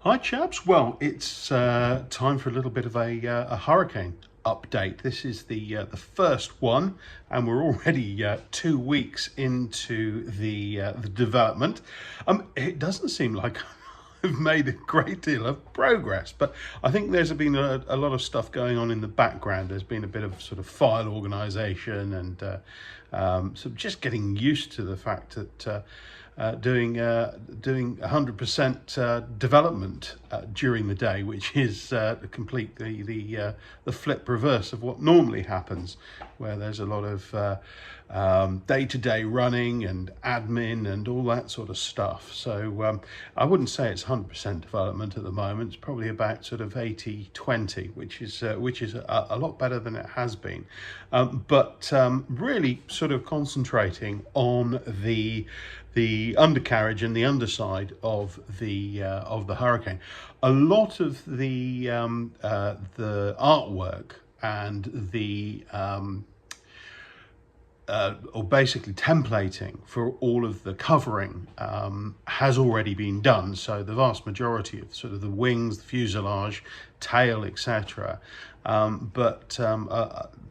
Hi chaps, well it's time for a little bit of a hurricane update. This is the first one and we're already 2 weeks into the development. It doesn't seem like I've made a great deal of progress, but I think there's been a lot of stuff going on in the background. There's been a bit of sort of file organization and sort of just getting used to the fact that doing 100% development during the day, which is completely the flip reverse of what normally happens, where there's a lot of day-to-day running and admin and all that sort of stuff. So I wouldn't say it's 100% development at the moment. It's probably about sort of 80-20, which is a lot better than it has been. But really sort of concentrating on the undercarriage and the underside of the Hurricane. A lot of the artwork and the or basically templating for all of the covering has already been done. So the vast majority of sort of the wings, the fuselage, tail, etc. But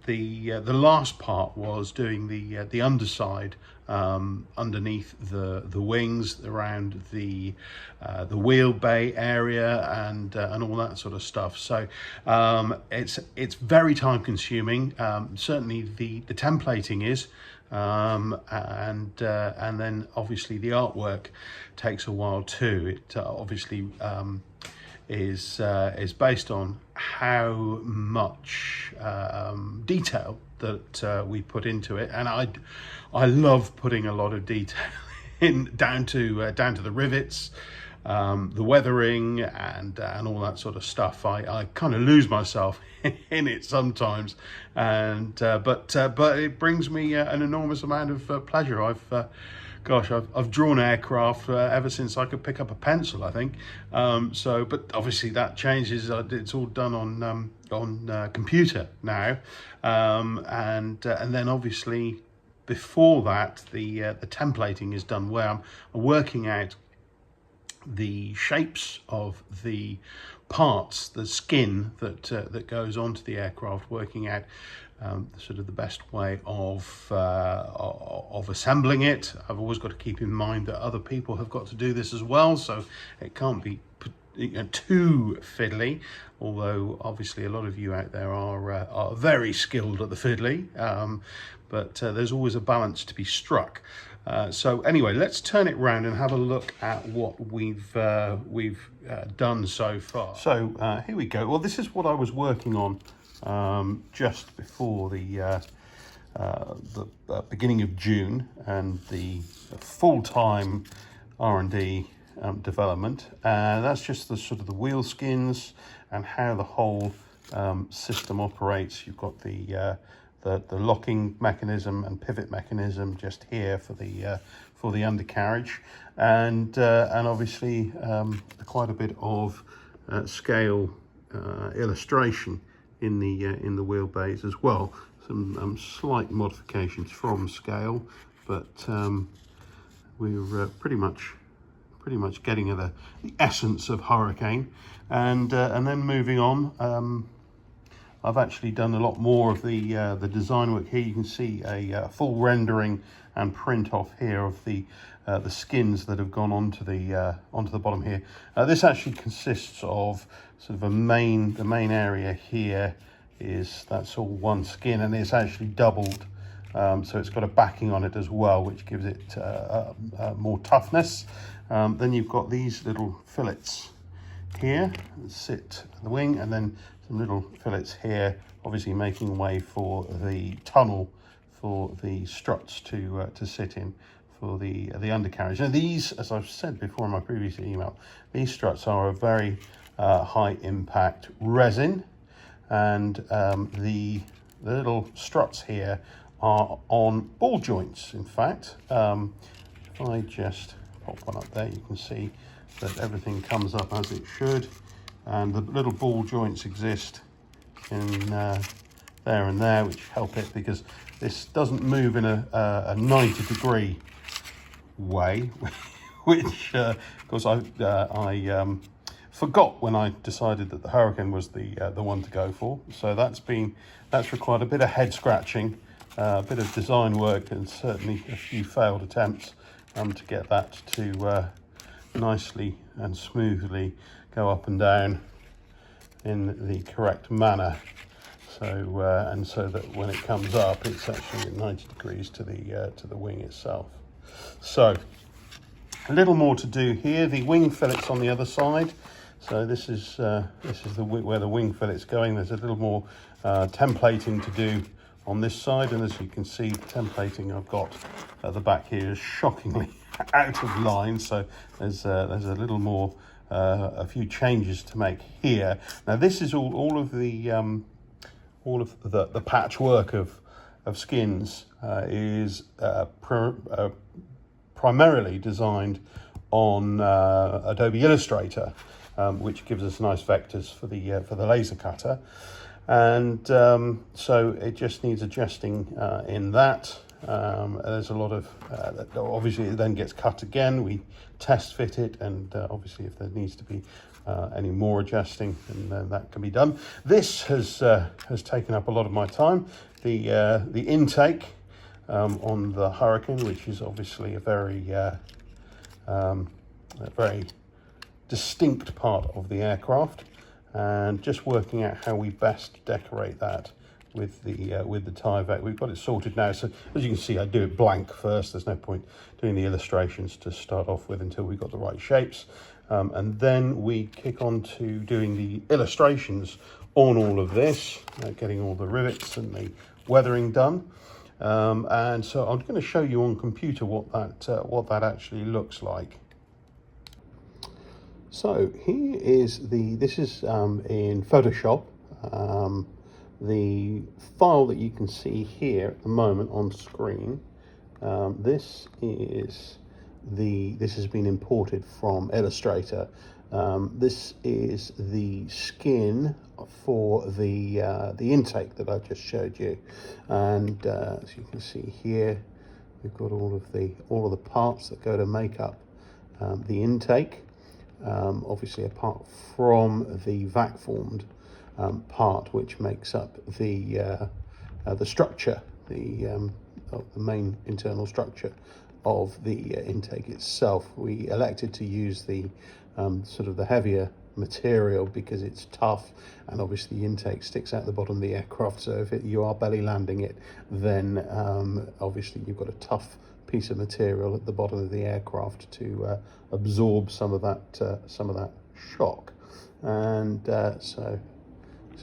the last part was doing the underside underneath the wings, around the wheel bay area and all that sort of stuff. So it's very time consuming. Certainly the templating is, and then obviously the artwork takes a while too. It obviously is based on how much detail that we put into it, and I love putting a lot of detail in down to the rivets, the weathering, and all that sort of stuff. I kind of lose myself in it sometimes, and but it brings me an enormous amount of pleasure. I've drawn aircraft ever since I could pick up a pencil, I think. But obviously that changes. It's all done on computer now, and then obviously before that the templating is done, where I'm working out the shapes of the parts, the skin that goes onto the aircraft, working out sort of the best way of assembling it. I've always got to keep in mind that other people have got to do this as well, so it can't be too fiddly, although obviously a lot of you out there are very skilled at the fiddly, but there's always a balance to be struck. So anyway, let's turn it round and have a look at what we've done so far. So here we go. Well, this is what I was working on just before the beginning of June and the full-time R&D development. That's just the sort of the wheel skins and how the whole system operates. You've got the locking mechanism and pivot mechanism just here for the undercarriage, and obviously quite a bit of scale illustration in the wheel bays as well. Some slight modifications from scale, but we're pretty much getting at the essence of Hurricane, and then moving on. I've actually done a lot more of the design work here. You can see a full rendering and print off here of the skins that have gone onto the bottom here. This actually consists of sort of the main area here. That's all one skin, and it's actually doubled, so it's got a backing on it as well, which gives it more toughness. Then you've got these little fillets here that sit at the wing, and then some little fillets here, obviously making way for the tunnel for the struts to sit in for the undercarriage. Now these, as I've said before in my previous email, these struts are a very high impact resin, and the little struts here are on ball joints. In fact, if I just pop one up there, you can see that everything comes up as it should, and the little ball joints exist in there and there, which help it, because this doesn't move in a 90-degree way, which of course I forgot when I decided that the Hurricane was the one to go for. So that's required a bit of head scratching, a bit of design work, and certainly a few failed attempts to get that to nicely and smoothly go up and down in the correct manner. So and so that when it comes up, it's actually at 90 degrees to the wing itself. So a little more to do here. The wing fillet's on the other side. So this is where the wing fillet's going. There's a little more templating to do on this side, and as you can see, the templating I've got at the back here is shockingly out of line. So there's a little more, a few changes to make here. Now this is all of the patchwork of skins is primarily designed on Adobe Illustrator, which gives us nice vectors for the laser cutter, and so it just needs adjusting in that. There's a lot of obviously it then gets cut again. We test fit it, and obviously if there needs to be any more adjusting, then that can be done. This has taken up a lot of my time. The intake on the Hurricane, which is obviously a very distinct part of the aircraft, and just working out how we best decorate that with the Tyvek. We've got it sorted now, so as you can see, I do it blank first. There's no point doing the illustrations to start off with until we've got the right shapes, and then we kick on to doing the illustrations on all of this, getting all the rivets and the weathering done. And so I'm going to show you on computer what that actually looks like. So here is this is in Photoshop. The file that you can see here at the moment on screen, this has been imported from Illustrator. This is the skin for the intake that I just showed you, and as you can see here, we've got all of the parts that go to make up the intake. Obviously, apart from the vac formed part, which makes up the structure, the main internal structure of the intake itself. We elected to use the sort of the heavier material because it's tough, and obviously the intake sticks out the bottom of the aircraft, so if you are belly landing it, then obviously you've got a tough piece of material at the bottom of the aircraft to absorb some of that shock. And so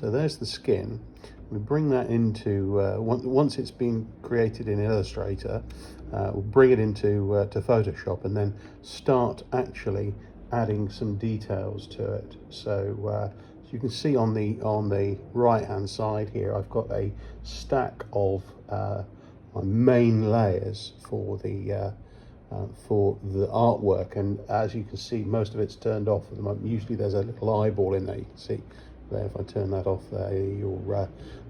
there's the skin. We bring that into once it's been created in Illustrator, we'll bring it into to Photoshop, and then start actually adding some details to it. So as you can see on the right hand side here, I've got a stack of my main layers for the artwork, and as you can see, most of it's turned off at the moment. Usually there's a little eyeball in there, you can see there. If I turn that off there,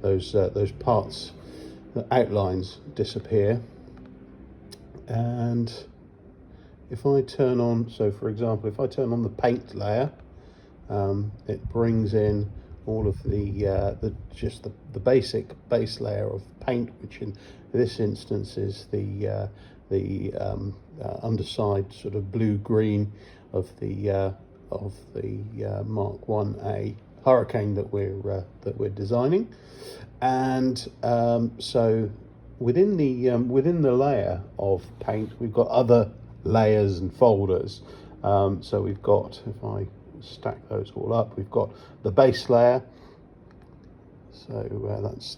those parts, the outlines disappear. And if I turn on, so for example, if I turn on the paint layer, it brings in all of the basic base layer of paint, which in this instance is the underside sort of blue-green of the Mark 1A Hurricane that we're designing. And so within the layer of paint, we've got other layers and folders. So we've got, if I stack those all up, we've got the base layer. So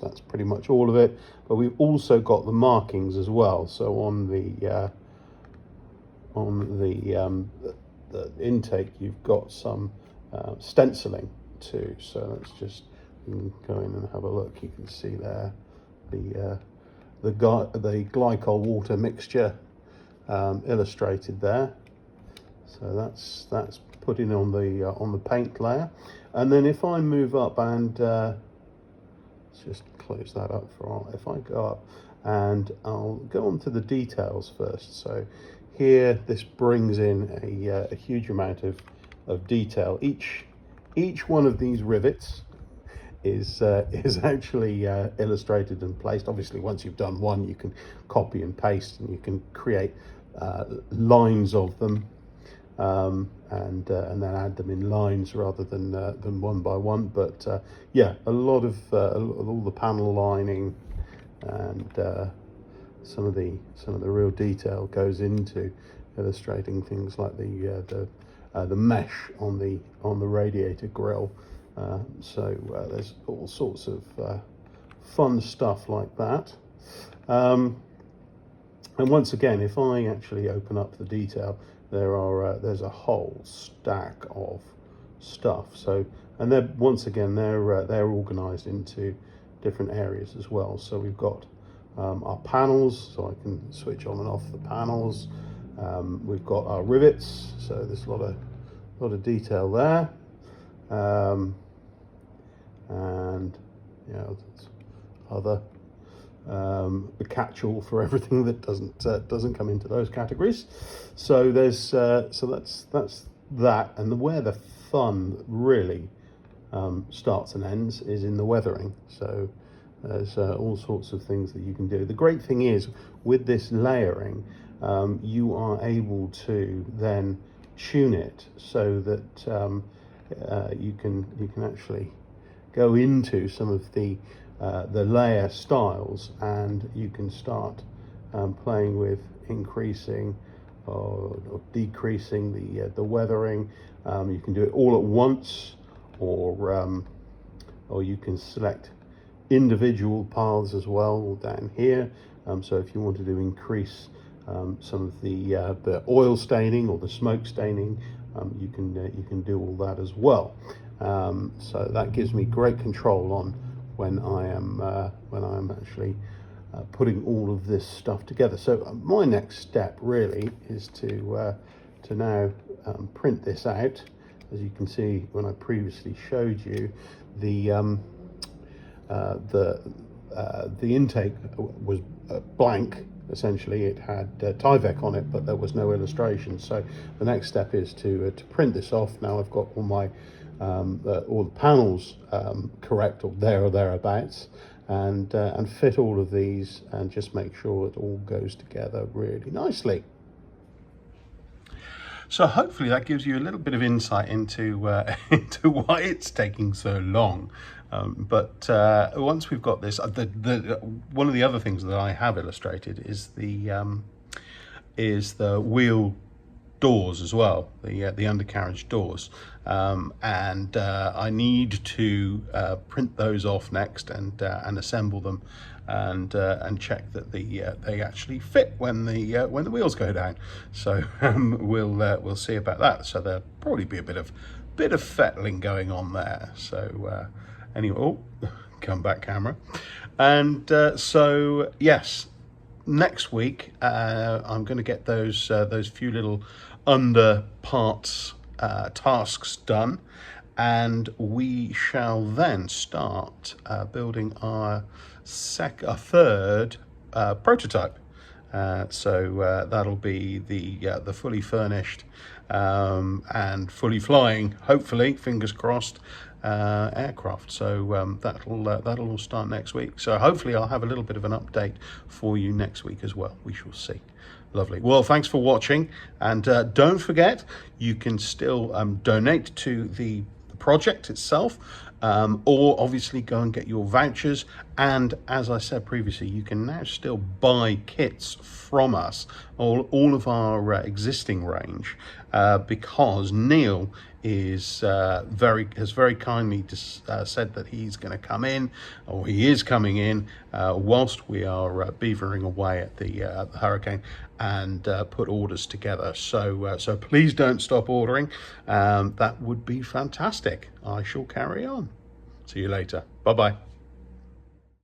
that's pretty much all of it. But we've also got the markings as well. So on the intake, you've got some stenciling too. So let's just go in and have a look. You can see there the glycol water mixture illustrated there. So that's put in on the paint layer. And then if I move up and let's just close that up if I go up, and I'll go on to the details first. So here, this brings in a huge amount of of detail. Each one of these rivets is actually illustrated and placed. Obviously, once you've done one, you can copy and paste, and you can create lines of them, and then add them in lines rather than one by one. But yeah, a lot of all the panel lining and some of the real detail goes into illustrating things like the mesh on the radiator grill. So there's all sorts of fun stuff like that. And once again, if I actually open up the detail, there's a whole stack of stuff. So, and they're once again they're organized into different areas as well. So we've got our panels, so I can switch on and off the panels. We've got our rivets, so there's a lot of detail there. And you know, other the catch-all for everything that doesn't come into those categories. So there's so that's that, and where the fun really starts and ends is in the weathering. So there's all sorts of things that you can do. The great thing is with this layering, you are able to then tune it so that you can actually go into some of the layer styles, and you can start playing with increasing or decreasing the weathering. You can do it all at once, or you can select individual paths as well down here. So if you wanted to increase some of the oil staining or the smoke staining, you can do all that as well. So that gives me great control on when I am actually putting all of this stuff together. So my next step really is to now print this out. As you can see, when I previously showed you, the intake was blank. Essentially, it had Tyvek on it, but there was no illustration. So the next step is to print this off. Now I've got all my all the panels correct, or there or thereabouts, and fit all of these, and just make sure it all goes together really nicely. So hopefully that gives you a little bit of insight into into why it's taking so long. But once we've got this, one of the other things that I have illustrated is the wheel doors as well, the undercarriage doors, and I need to print those off next and assemble them, and check that they actually fit when the wheels go down. So we'll see about that. So there'll probably be a bit of fettling going on there. So anyway, oh, come back camera. And so yes, next week I'm going to get those few little under parts tasks done, and we shall then start building our third prototype. So that'll be the fully furnished and fully flying, hopefully, fingers crossed, aircraft. So that'll all start next week. So hopefully I'll have a little bit of an update for you next week as well. We shall see. Lovely. Well, thanks for watching, and don't forget, you can still donate to the project itself, or obviously go and get your vouchers. And as I said previously, you can now still buy kits from us, all of our existing range, because Neil has very kindly said that he's going to come in, or he is coming in, whilst we are beavering away at the Hurricane, and put orders together. So please don't stop ordering. That would be fantastic. I shall carry on. See you later. Bye bye.